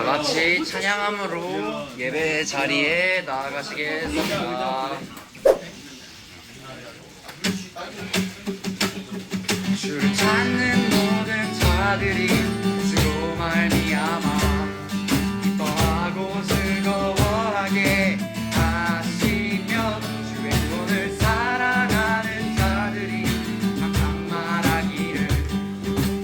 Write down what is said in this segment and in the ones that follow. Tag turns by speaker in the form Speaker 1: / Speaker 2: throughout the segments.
Speaker 1: 같이 찬양함으로 예배 자리에 나아가시겠습니다. 주를 찾는 모든 자들이 주로 말미암아 기뻐하고 즐거워하게 하시며 주의 구원을 사랑하는 자들이 항상 말하기를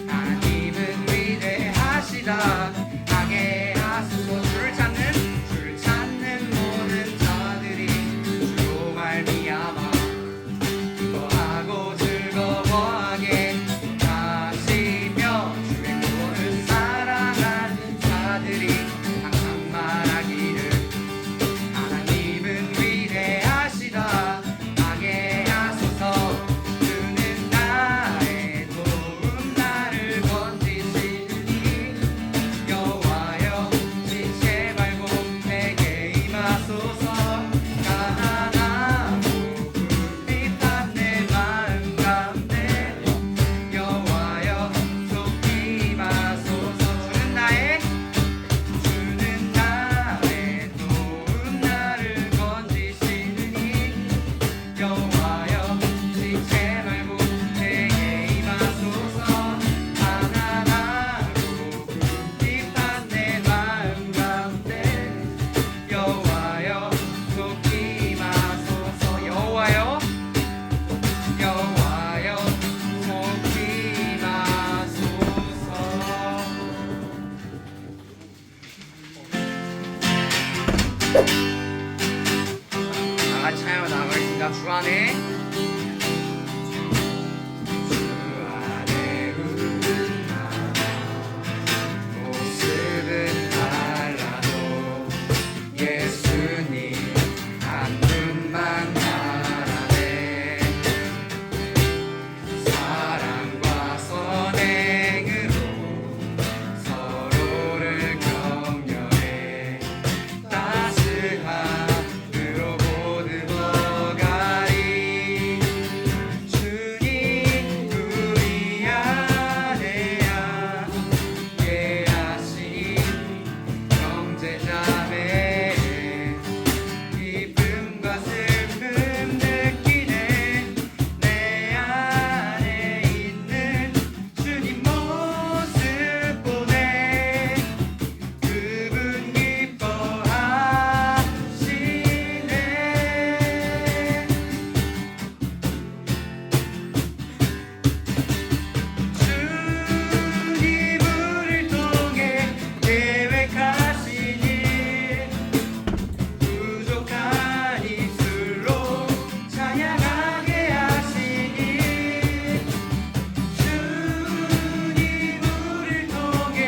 Speaker 1: 하나님은 위대하시다 하게 하소서. 주를 찾는 모든 자들이 주로 말미암아 기뻐하고 즐거워하게 하시며 주의 구원을 사랑하는 자들이 항상 말하기를 하나님은 위대하시다 하게 하소서. 주는 나의 도움 나를 건지시니 여호와여 지체 말고 내게 임하소서. 가난하고 궁핍한 내 마음 가운데 여호와여 속히 임하소서. 주는 나의 도움 나를 건지시니 여호와여 지체 말고 내게 임하소서. 가난하고 궁핍한 내 마음 가운데 여호와여 속히 임하소서. 여호와여 속히 임하소서. 다같이 찬양을 나가겠습니다. 주 안에 웃는 나 모습은 달라도 예수님 한 분만 말하네. 사랑과 선행으로 서로를 격려해 따스함으로 보듬어가리. 주님 우리 안에 함께 하시니 형제자매 기쁨과 슬픔 느끼네. 내 안에 있는 주님 모습 보네. 그분 기뻐하시네. 주님 우리를 통해 계획하시니 부족한 입술로 찬양하게 하시니. 주님 우리를 통해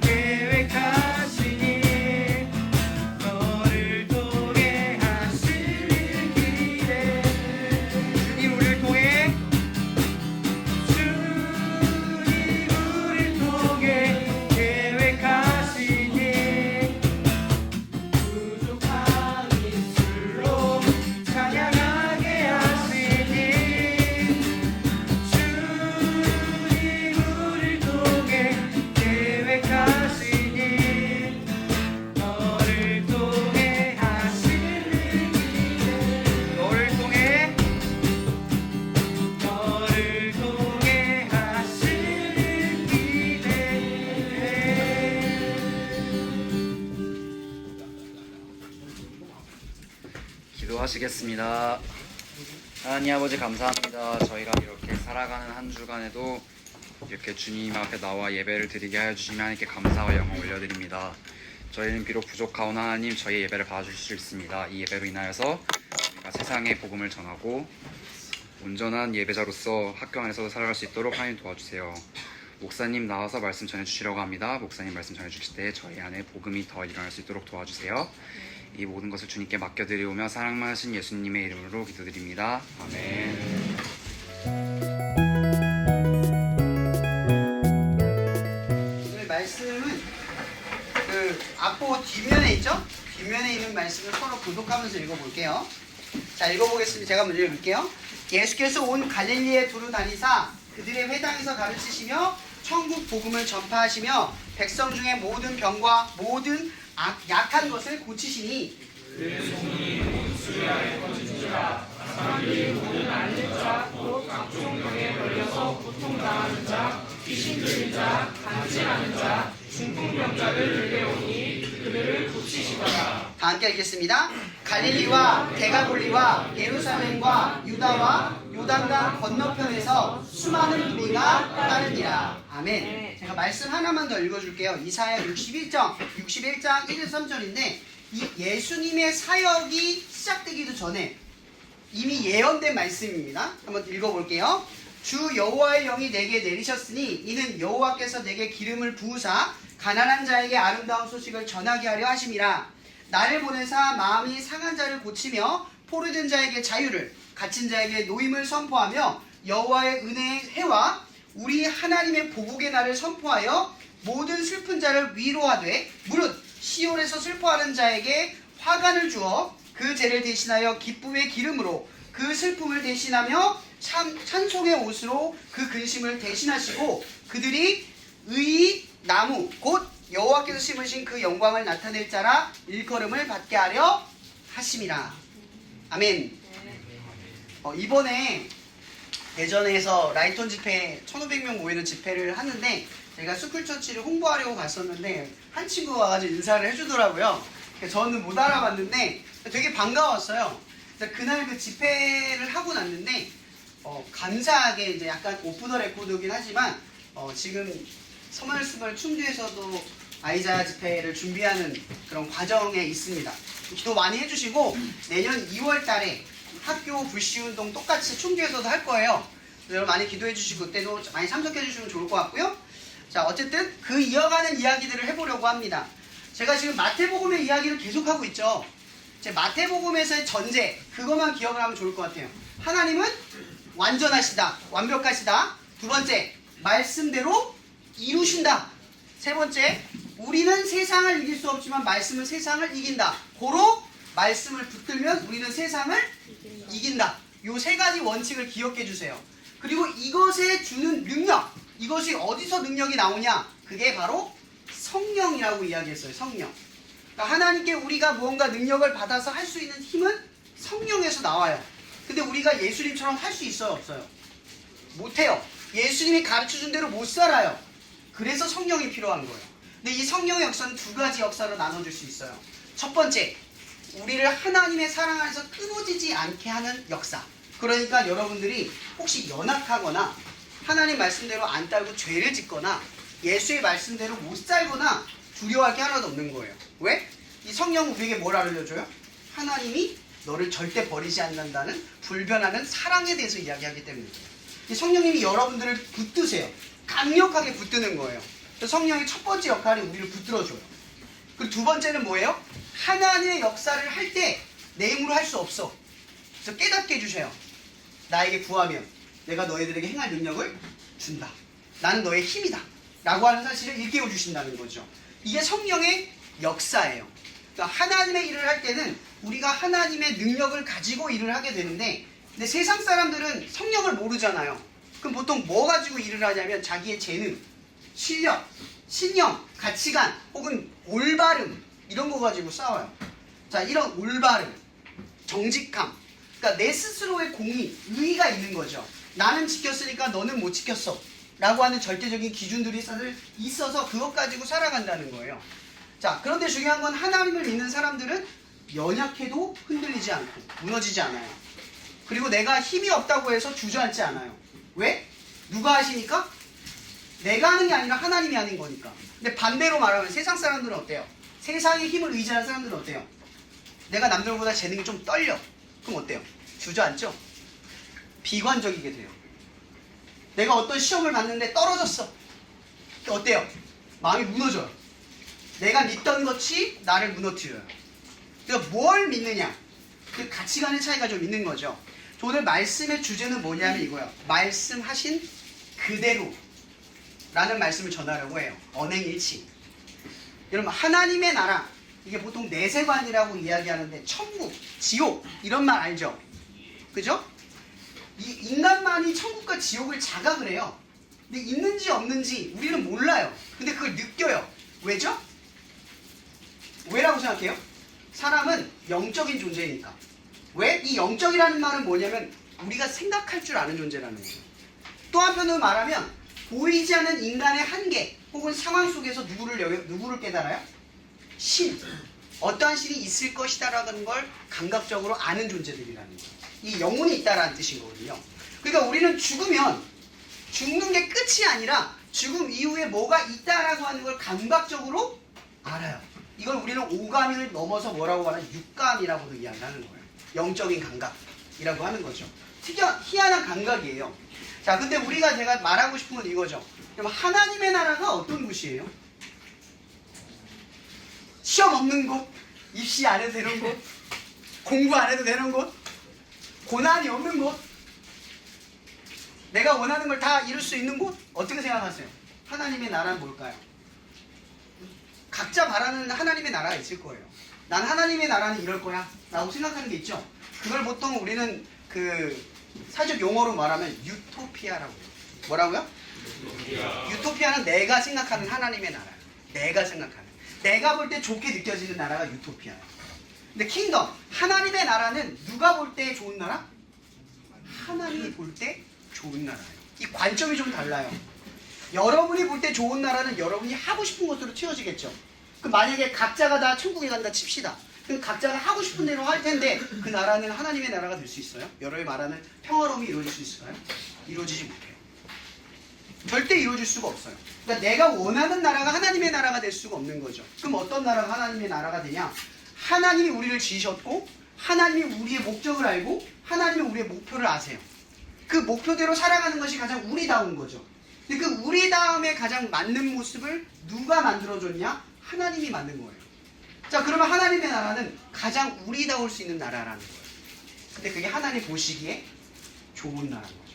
Speaker 1: 계획하시니 너를 통해 하실 일 기대. 주님 우리를 통해 계획하시니 부족한 입술로 찬양하게 하시니. 주님 우리를 통해 계획하시니 너를 통해 하실 일 기대. 너를 통해 하실 일 기대. 기도하시겠습니다. 하나님 아버지 감사합니다. 저희가 이렇게 살아가는 한 주간에도 이렇게 주님 앞에 나와 예배를 드리게 하여 주시면 하나님께 감사와 영광 올려드립니다. 저희는 비록 부족하오나 하나님 저희 예배를 받아주실 수 있습니다. 이 예배로 인하여서 우리가 세상에 복음을 전하고 온전한 예배자로서 학교 안에서도 살아갈 수 있도록 하나님 도와주세요. 목사님 나와서 말씀 전해주시려고 합니다. 목사님 말씀 전해주실 때 저희 안에 복음이 더 일어날 수 있도록 도와주세요. 이 모든 것을 주님께 맡겨드리오며 사랑만 하신 예수님의 이름으로 기도드립니다. 아멘.
Speaker 2: 오늘 말씀은 그 앞부 뒷면에 있죠? 뒷면에 있는 말씀을 서로 교독하면서 읽어볼게요. 자, 읽어보겠습니다. 제가 먼저 읽을게요. 예수께서 온 갈릴리에 두루 다니사 그들의 회당에서 가르치시며 천국 복음을 전파하시며 백성 중에 모든 병과 모든 약한 것을 고치시니
Speaker 3: 그의 소문이 온 수리아에 퍼진지라 사람들이 모든 앓는 자, 곧 각종 병에 걸려서 고통당하는 자, 귀신 들린 자, 간질하는 자, 중풍병자를 들려오니 그들을 고치시더라.
Speaker 2: 다 함께 읽겠습니다. 갈릴리와 데가볼리와 예루살렘과 유다와 요단강 건너편에서 수많은 무리가 따르니라. 아멘. 제가 말씀 하나만 더 읽어줄게요. 이사야 61장 1절 3절인데 이 예수님의 사역이 시작되기도 전에 이미 예언된 말씀입니다. 한번 읽어볼게요. 주 여호와의 영이 내게 내리셨으니 이는 여호와께서 내게 기름을 부으사 가난한 자에게 아름다운 소식을 전하게 하려 하심이라. 나를 보내사 마음이 상한 자를 고치며 포로된 자에게 자유를, 갇힌 자에게 노임을 선포하며 여호와의 은혜의 해와 우리 하나님의 보복의 날을 선포하여 모든 슬픈 자를 위로하되 무릇 시온에서 슬퍼하는 자에게 화관을 주어 그 죄를 대신하여 기쁨의 기름으로 그 슬픔을 대신하며 찬송의 옷으로 그 근심을 대신하시고 그들이 의의 나무 곧 여호와께서 심으신 그 영광을 나타낼 자라 일컬음을 받게 하려 하심이라. 아멘. 이번에 대전에서 라이톤 집회 1500명 모이는 집회를 하는데 제가 스쿨처치를 홍보하려고 갔었는데 한 친구가 와가지고 인사를 해주더라고요. 저는 못 알아봤는데 되게 반가웠어요. 그날 그 집회를 하고 났는데 감사하게 이제 약간 오프 더 레코드긴 하지만 지금 서말스벌 충주에서도 아이자야 집회를 준비하는 그런 과정에 있습니다. 기도 많이 해주시고 내년 2월 달에 학교 불시운동 똑같이 충주에서도 할 거예요. 여러분 많이 기도해 주시고 그때도 많이 참석해 주시면 좋을 것 같고요. 자, 어쨌든 그 이어가는 이야기들을 해보려고 합니다. 제가 지금 마태복음의 이야기를 계속하고 있죠. 제 마태복음에서의 전제 그것만 기억을 하면 좋을 것 같아요. 하나님은 완전하시다, 완벽하시다. 두 번째, 말씀대로 이루신다. 세 번째, 우리는 세상을 이길 수 없지만 말씀은 세상을 이긴다. 고로 말씀을 붙들면 우리는 세상을 이긴다. 요 세 가지 원칙을 기억해 주세요. 그리고 이것에 주는 능력, 이것이 어디서 능력이 나오냐? 그게 바로 성령이라고 이야기했어요. 성령. 그러니까 하나님께 우리가 무언가 능력을 받아서 할 수 있는 힘은 성령에서 나와요. 근데 우리가 예수님처럼 할 수 있어요? 없어요? 못해요. 예수님이 가르쳐준 대로 못 살아요. 그래서 성령이 필요한 거예요. 근데 이 성령의 역사는 두 가지 역사로 나눠줄 수 있어요. 첫 번째, 우리를 하나님의 사랑 안에서 끊어지지 않게 하는 역사. 그러니까 여러분들이 혹시 연약하거나 하나님 말씀대로 안 따르고 죄를 짓거나 예수의 말씀대로 못 살거나 두려워할 게 하나도 없는 거예요. 왜? 이 성령은 우리에게 뭘 알려줘요? 하나님이 너를 절대 버리지 않는다는 불변하는 사랑에 대해서 이야기하기 때문이에요. 이 성령님이 여러분들을 붙드세요. 강력하게 붙드는 거예요. 성령의 첫 번째 역할이 우리를 붙들어줘요. 그리고 두 번째는 뭐예요? 하나님의 역사를 할 때 내 힘으로 할 수 없어. 그래서 깨닫게 해주셔요. 나에게 구하면 내가 너희들에게 행할 능력을 준다. 나는 너의 힘이다. 라고 하는 사실을 일깨워 주신다는 거죠. 이게 성령의 역사예요. 그러니까 하나님의 일을 할 때는 우리가 하나님의 능력을 가지고 일을 하게 되는데 근데 세상 사람들은 성령을 모르잖아요. 그럼 보통 뭐 가지고 일을 하냐면 자기의 재능, 실력, 신념, 가치관 혹은 올바름 이런 거 가지고 싸워요. 자, 이런 올바름, 정직함 그러니까 내 스스로의 공의, 의의가 있는 거죠. 나는 지켰으니까 너는 못 지켰어 라고 하는 절대적인 기준들이 있어서 그것 가지고 살아간다는 거예요. 자, 그런데 중요한 건 하나님을 믿는 사람들은 연약해도 흔들리지 않고 무너지지 않아요. 그리고 내가 힘이 없다고 해서 주저앉지 않아요. 왜? 누가 하시니까? 내가 하는 게 아니라 하나님이 하는 거니까. 근데 반대로 말하면 세상 사람들은 어때요? 세상의 힘을 의지하는 사람들은 어때요? 내가 남들보다 재능이 좀 떨려. 그럼 어때요? 주저앉죠? 비관적이게 돼요. 내가 어떤 시험을 봤는데 떨어졌어. 어때요? 마음이 무너져요. 내가 믿던 것이 나를 무너뜨려요. 그러니까 뭘 믿느냐? 그 가치관의 차이가 좀 있는 거죠. 오늘 말씀의 주제는 뭐냐면 이거예요. 말씀하신 그대로 라는 말씀을 전하려고 해요. 언행일치. 여러분 하나님의 나라 이게 보통 내세관이라고 이야기하는데 천국, 지옥 이런 말 알죠? 그죠? 이 인간만이 천국과 지옥을 자각을 해요. 근데 있는지 없는지 우리는 몰라요. 근데 그걸 느껴요. 왜죠? 왜라고 생각해요? 사람은 영적인 존재니까. 왜? 이 영적이라는 말은 뭐냐면 우리가 생각할 줄 아는 존재라는 거예요. 또 한편으로 말하면 보이지 않는 인간의 한계 혹은 상황 속에서 누구를 깨달아요? 신. 어떠한 신이 있을 것이다라는 걸 감각적으로 아는 존재들이라는 거예요. 이 영혼이 있다라는 뜻인 거거든요. 그러니까 우리는 죽으면 죽는 게 끝이 아니라 죽음 이후에 뭐가 있다라고 하는 걸 감각적으로 알아요. 이걸 우리는 오감을 넘어서 뭐라고 하나 육감이라고도 이야기하는 거예요. 영적인 감각이라고 하는 거죠. 희한한 감각이에요. 자, 근데 제가 말하고 싶은 건 이거죠. 그럼 하나님의 나라가 어떤 곳이에요? 시험 없는 곳, 입시 안 해도 되는 곳, 공부 안 해도 되는 곳, 고난이 없는 곳, 내가 원하는 걸 다 이룰 수 있는 곳? 어떻게 생각하세요? 하나님의 나라는 뭘까요? 각자 바라는 하나님의 나라가 있을 거예요. 난 하나님의 나라는 이럴 거야 라고 생각하는 게 있죠. 그걸 보통 우리는 사회적 용어로 말하면 유토피아라고 해요. 뭐라고요? 유토피아는 내가 생각하는 하나님의 나라예요. 내가 볼 때 좋게 느껴지는 나라가 유토피아예요. 근데 킹덤, 하나님의 나라는 누가 볼 때 좋은 나라? 하나님이 볼 때 좋은 나라예요. 이 관점이 좀 달라요. 여러분이 볼 때 좋은 나라는 여러분이 하고 싶은 것으로 채워지겠죠. 그럼 만약에 각자가 다 천국에 간다 칩시다. 그럼 각자가 하고 싶은 대로 할 텐데 그 나라는 하나님의 나라가 될 수 있어요? 여러분이 말하는 평화로움이 이루어질 수 있을까요? 이루어지지 못해요. 절대 이루어질 수가 없어요. 그러니까 내가 원하는 나라가 하나님의 나라가 될 수가 없는 거죠. 그럼 어떤 나라가 하나님의 나라가 되냐? 하나님이 우리를 지으셨고 하나님이 우리의 목적을 알고 하나님이 우리의 목표를 아세요. 그 목표대로 살아가는 것이 가장 우리다운 거죠. 근데 그 우리다움에 가장 맞는 모습을 누가 만들어줬냐? 하나님이 만든 거예요. 자, 그러면 하나님의 나라는 가장 우리다울 수 있는 나라라는 거예요. 근데 그게 하나님 보시기에 좋은 나라인 거죠.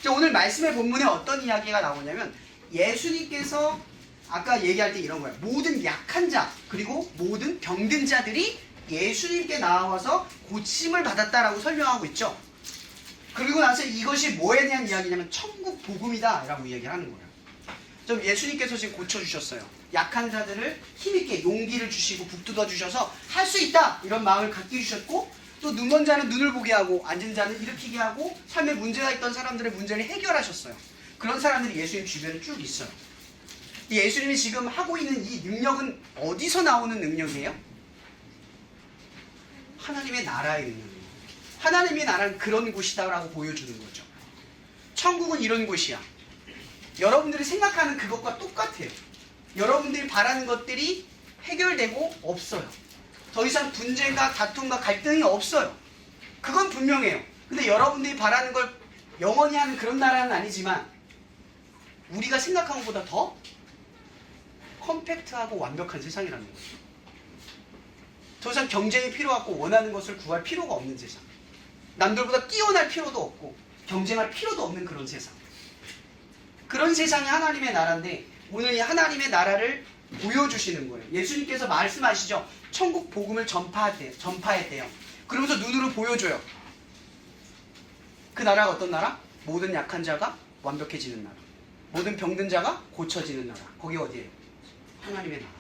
Speaker 2: 자, 오늘 말씀의 본문에 어떤 이야기가 나오냐면 예수님께서 아까 얘기할 때 이런 거예요. 모든 약한 자 그리고 모든 병든 자들이 예수님께 나와서 고침을 받았다라고 설명하고 있죠. 그리고 나서 이것이 뭐에 대한 이야기냐면 천국 복음이다 라고 이야기를 하는 거예요. 좀 예수님께서 지금 고쳐주셨어요. 약한 자들을 힘있게 용기를 주시고 북돋아 주셔서 할 수 있다 이런 마음을 갖게 해주셨고 또 눈먼 자는 눈을 보게 하고 앉은 자는 일으키게 하고 삶에 문제가 있던 사람들의 문제를 해결하셨어요. 그런 사람들이 예수님 주변에 쭉 있어요. 예수님이 지금 하고 있는 이 능력은 어디서 나오는 능력이에요? 하나님의 나라의 능력이에요. 하나님의 나라는 그런 곳이다라고 보여주는 거죠. 천국은 이런 곳이야. 여러분들이 생각하는 그것과 똑같아요. 여러분들이 바라는 것들이 해결되고 없어요. 더 이상 분쟁과 다툼과 갈등이 없어요. 그건 분명해요. 근데 여러분들이 바라는 걸 영원히 하는 그런 나라는 아니지만 우리가 생각한 것보다 더 컴팩트하고 완벽한 세상이라는 거죠. 더 이상 경쟁이 필요 없고 원하는 것을 구할 필요가 없는 세상. 남들보다 뛰어날 필요도 없고 경쟁할 필요도 없는 그런 세상. 그런 세상이 하나님의 나라인데 오늘 이 하나님의 나라를 보여주시는 거예요. 예수님께서 말씀하시죠. 천국 복음을 전파했대요. 그러면서 눈으로 보여줘요. 그 나라가 어떤 나라? 모든 약한 자가 완벽해지는 나라. 모든 병든 자가 고쳐지는 나라. 거기 어디예요? 하나님의 나라.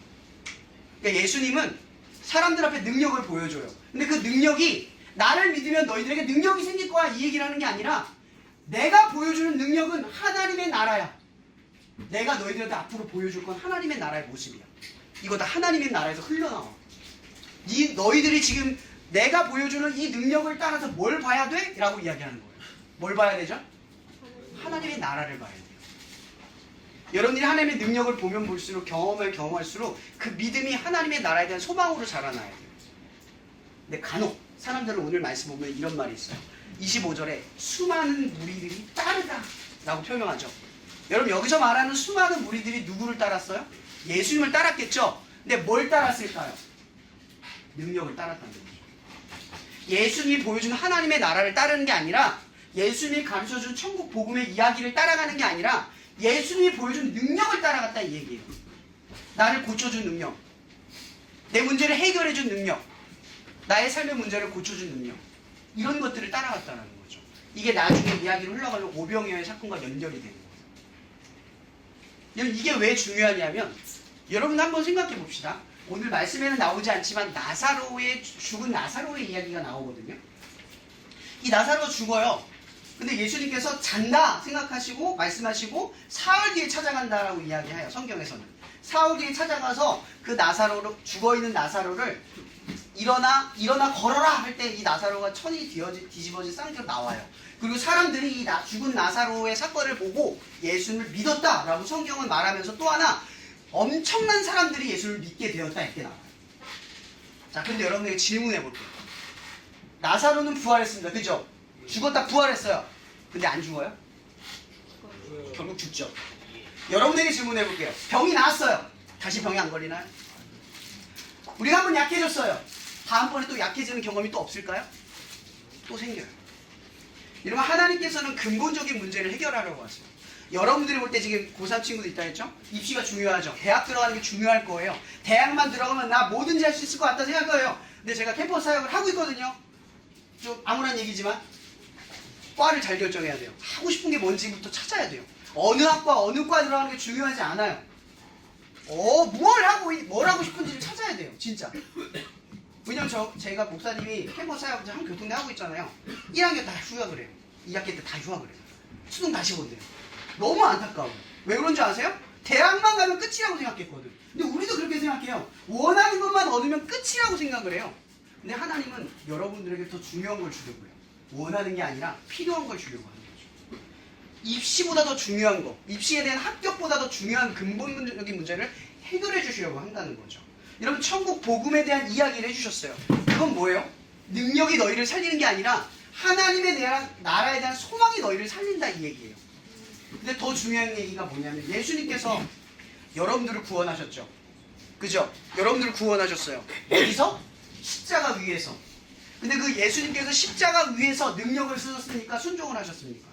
Speaker 2: 그러니까 예수님은 사람들 앞에 능력을 보여줘요. 근데 그 능력이 나를 믿으면 너희들에게 능력이 생길 거야 이 얘기를 하는 게 아니라 내가 보여주는 능력은 하나님의 나라야. 내가 너희들한테 앞으로 보여줄 건 하나님의 나라의 모습이야. 이거 다 하나님의 나라에서 흘러나와. 너희들이 지금 내가 보여주는 이 능력을 따라서 뭘 봐야 돼? 라고 이야기하는 거예요. 뭘 봐야 되죠? 하나님의 나라를 봐야 돼요. 여러분들이 하나님의 능력을 보면 볼수록 경험할수록 그 믿음이 하나님의 나라에 대한 소망으로 자라나야 돼요. 근데 간혹 사람들은 오늘 말씀 보면 이런 말이 있어요. 25절에 수많은 무리들이 따르다 라고 표명하죠. 여러분 여기서 말하는 수많은 무리들이 누구를 따랐어요? 예수님을 따랐겠죠. 근데 뭘 따랐을까요? 능력을 따랐다는 거죠. 예수님이 보여준 하나님의 나라를 따르는 게 아니라 예수님이 가르쳐준 천국 복음의 이야기를 따라가는 게 아니라 예수님이 보여준 능력을 따라갔다 이 얘기예요. 나를 고쳐준 능력, 내 문제를 해결해준 능력, 나의 삶의 문제를 고쳐준 능력, 이런 것들을 따라갔다는 거죠. 이게 나중에 이야기로 흘러가는 오병이어의 사건과 연결이 되는 거예요. 여러분 이게 왜 중요하냐면 여러분 한번 생각해 봅시다. 오늘 말씀에는 나오지 않지만 죽은 나사로의 이야기가 나오거든요. 이 나사로가 죽어요. 근데 예수님께서 잔다 생각하시고 말씀하시고 사흘 뒤에 찾아간다라고 이야기해요. 성경에서는. 사흘 뒤에 찾아가서 그 나사로를 죽어있는 나사로를 일어나 걸어라 할 때 이 나사로가 천이 뒤집어진 상태로 나와요. 그리고 사람들이 이 죽은 나사로의 사건을 보고 예수님을 믿었다라고 성경은 말하면서 또 하나 엄청난 사람들이 예수를 믿게 되었다 이렇게 나와요. 자, 근데 여러분에게 질문해 볼게요. 나사로는 부활했습니다. 그죠? 죽었다 부활했어요. 근데 안 죽어요? 결국 죽죠. 여러분에게 질문해 볼게요. 병이 나았어요. 다시 병이 안 걸리나요? 우리가 한번 약해졌어요. 다음번에 또 약해지는 경험이 또 없을까요? 또 생겨요. 이러면 하나님께서는 근본적인 문제를 해결하려고 하세요. 여러분들이 볼 때 지금 고3 친구도 있다 했죠? 입시가 중요하죠. 대학 들어가는 게 중요할 거예요. 대학만 들어가면 나 뭐든지 할 수 있을 것 같다 생각할 거예요. 근데 제가 캠퍼스 사역을 하고 있거든요. 좀 아무런 얘기지만 과를 잘 결정해야 돼요. 하고 싶은 게 뭔지부터 찾아야 돼요. 어느 학과 어느 과 들어가는 게 중요하지 않아요. 뭘 하고 싶은지를 찾아야 돼요. 진짜. 왜냐면 제가 목사님이 캠퍼스 사역 한교통대 하고 있잖아요. 1학년 다 휴학을 해요. 2학기 때 다 휴학을 해요. 수능 다시 본대요. 너무 안타까워요. 왜 그런 줄 아세요? 대학만 가면 끝이라고 생각했거든. 근데 우리도 그렇게 생각해요. 원하는 것만 얻으면 끝이라고 생각을 해요. 근데 하나님은 여러분들에게 더 중요한 걸 주려고 해요. 원하는 게 아니라 필요한 걸 주려고 하는 거죠. 입시보다 더 중요한 거, 입시에 대한 합격보다 더 중요한 근본적인 문제를 해결해 주시려고 한다는 거죠. 여러분 천국 복음에 대한 이야기를 해주셨어요. 그건 뭐예요? 능력이 너희를 살리는 게 아니라 하나님의 나라에 대한 소망이 너희를 살린다 이 얘기예요. 근데 더 중요한 얘기가 뭐냐면 예수님께서 여러분들을 구원하셨죠. 그죠? 여러분들을 구원하셨어요. 어디서? 십자가 위에서. 근데 그 예수님께서 십자가 위에서 능력을 쓰셨으니까 순종을 하셨습니까?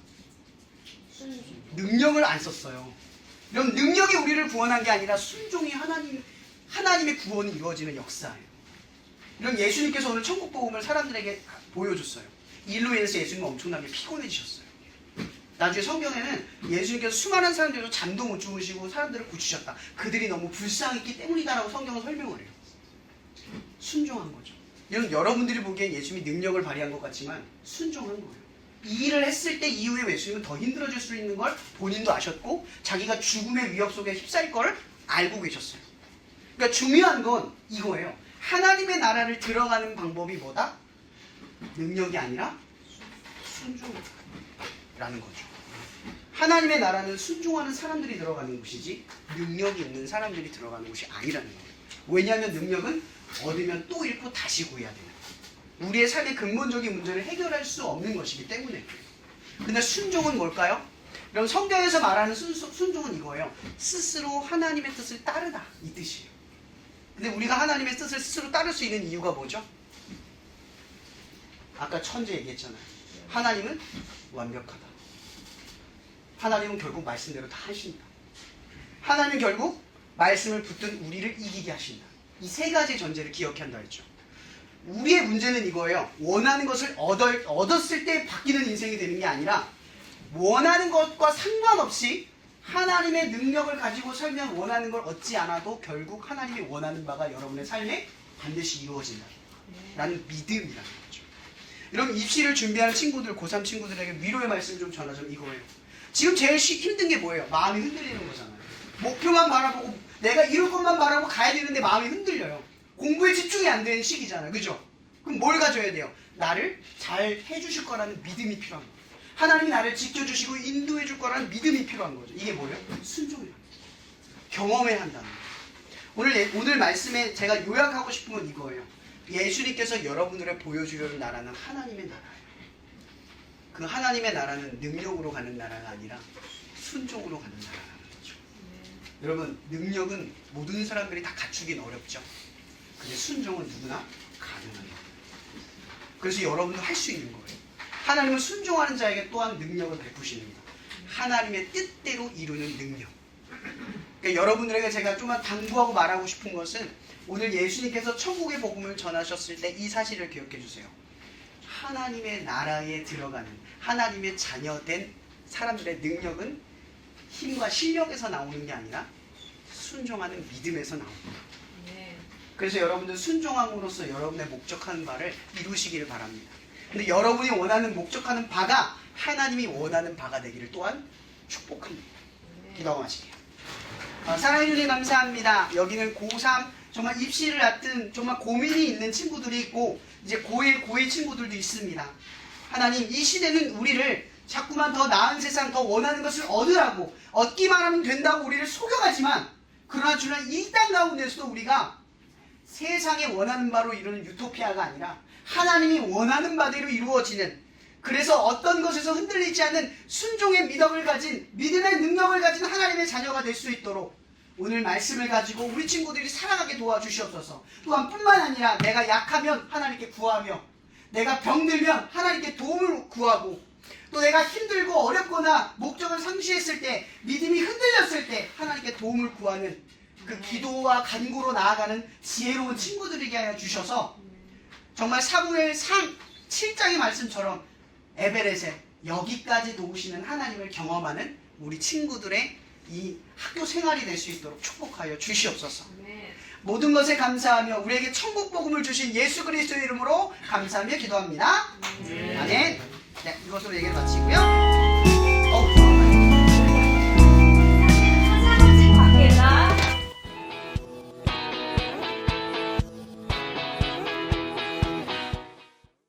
Speaker 2: 능력을 안 썼어요. 그럼 능력이 우리를 구원한 게 아니라 순종이 하나님의 구원이 이루어지는 역사예요. 이런 예수님께서 오늘 천국 복음을 사람들에게 보여줬어요. 일로 인해서 예수님은 엄청나게 피곤해지셨어요. 나중에 성경에는 예수님께서 수많은 사람들도 잠도 못 주무시고 사람들을 고치셨다. 그들이 너무 불쌍했기 때문이다라고 성경은 설명을 해요. 순종한 거죠. 여러분들이 보기엔 예수님이 능력을 발휘한 것 같지만 순종한 거예요. 이 일을 했을 때 이후에 예수님은 더 힘들어질 수 있는 걸 본인도 아셨고 자기가 죽음의 위협 속에 휩싸일 걸 알고 계셨어요. 그러니까 중요한 건 이거예요. 하나님의 나라를 들어가는 방법이 뭐다? 능력이 아니라 순종이라는 거죠. 하나님의 나라는 순종하는 사람들이 들어가는 곳이지 능력이 있는 사람들이 들어가는 곳이 아니라는 거예요. 왜냐하면 능력은 얻으면 또 잃고 다시 구해야 돼요. 우리의 삶의 근본적인 문제를 해결할 수 없는 것이기 때문에. 근데 순종은 뭘까요? 그럼 성경에서 말하는 순종은 이거예요. 스스로 하나님의 뜻을 따르다 이 뜻이에요. 근데 우리가 하나님의 뜻을 스스로 따를 수 있는 이유가 뭐죠? 아까 천재 얘기했잖아요. 하나님은 완벽하다. 하나님은 결국 말씀대로 다 하신다. 하나님은 결국 말씀을 붙든 우리를 이기게 하신다. 이 세 가지 전제를 기억해야 한다 했죠. 우리의 문제는 이거예요. 원하는 것을 얻었을 때 바뀌는 인생이 되는 게 아니라 원하는 것과 상관없이 하나님의 능력을 가지고 살면 원하는 걸 얻지 않아도 결국 하나님이 원하는 바가 여러분의 삶에 반드시 이루어진다. 라는 믿음이라는 거죠. 여러분 입시를 준비하는 친구들, 고3 친구들에게 위로의 말씀 좀 전하자면 이거예요. 지금 제일 힘든 게 뭐예요? 마음이 흔들리는 거잖아요. 목표만 바라보고 내가 이룰 것만 바라보고 가야 되는데 마음이 흔들려요. 공부에 집중이 안 되는 시기잖아요. 그죠? 그럼 뭘 가져야 돼요? 나를 잘 해주실 거라는 믿음이 필요한 거예요. 하나님이 나를 지켜주시고 인도해 줄 거라는 믿음이 필요한 거죠. 이게 뭐예요? 순종이라는 거예요. 경험해야 한다는 거예요. 오늘 말씀에 제가 요약하고 싶은 건 이거예요. 예수님께서 여러분들을 보여주려는 나라는 하나님의 나라예요. 그 하나님의 나라는 능력으로 가는 나라가 아니라 순종으로 가는 나라라는 거죠. 여러분 능력은 모든 사람들이 다 갖추긴 어렵죠. 근데 순종은 누구나 가능한 거예요. 그래서 여러분도 할 수 있는 거예요. 하나님은 순종하는 자에게 또한 능력을 베푸십니다. 하나님의 뜻대로 이루는 능력. 그러니까 여러분들에게 제가 좀만 당부하고 말하고 싶은 것은 오늘 예수님께서 천국의 복음을 전하셨을 때 이 사실을 기억해 주세요. 하나님의 나라에 들어가는 하나님의 자녀된 사람들의 능력은 힘과 실력에서 나오는 게 아니라 순종하는 믿음에서 나옵니다.
Speaker 3: 네.
Speaker 2: 그래서 여러분들 순종함으로써 여러분의 목적하는 바를 이루시기를 바랍니다. 근데 여러분이 원하는 목적하는 바가 하나님이 원하는 바가 되기를 또한 축복합니다. 기도하시게요. 사랑해 주님 감사합니다. 여기는 고3 정말 입시를 앞둔 정말 고민이 있는 친구들이 있고 이제 고1, 고2 친구들도 있습니다. 하나님 이 시대는 우리를 자꾸만 더 나은 세상, 더 원하는 것을 얻으라고 얻기만 하면 된다고 우리를 속여가지만 그러나 주는 이 땅 가운데서도 우리가 세상에 원하는 바로 이루는 유토피아가 아니라 하나님이 원하는 바대로 이루어지는 그래서 어떤 것에서 흔들리지 않는 순종의 믿음을 가진 믿음의 능력을 가진 하나님의 자녀가 될 수 있도록 오늘 말씀을 가지고 우리 친구들이 살아가게 도와주시옵소서. 또한 뿐만 아니라 내가 약하면 하나님께 구하며 내가 병들면 하나님께 도움을 구하고 또 내가 힘들고 어렵거나 목적을 상실했을 때 믿음이 흔들렸을 때 하나님께 도움을 구하는 그 기도와 간구로 나아가는 지혜로운 친구들에게 하여 주셔서 정말 사무엘 7장의 말씀처럼 에베레셋 여기까지 도우시는 하나님을 경험하는 우리 친구들의 이 학교 생활이 될 수 있도록 축복하여 주시옵소서. 모든 것에 감사하며 우리에게 천국 복음을 주신 예수 그리스도의 이름으로 감사하며 기도합니다. 아멘. 네, 이것으로 얘기를 마치고요.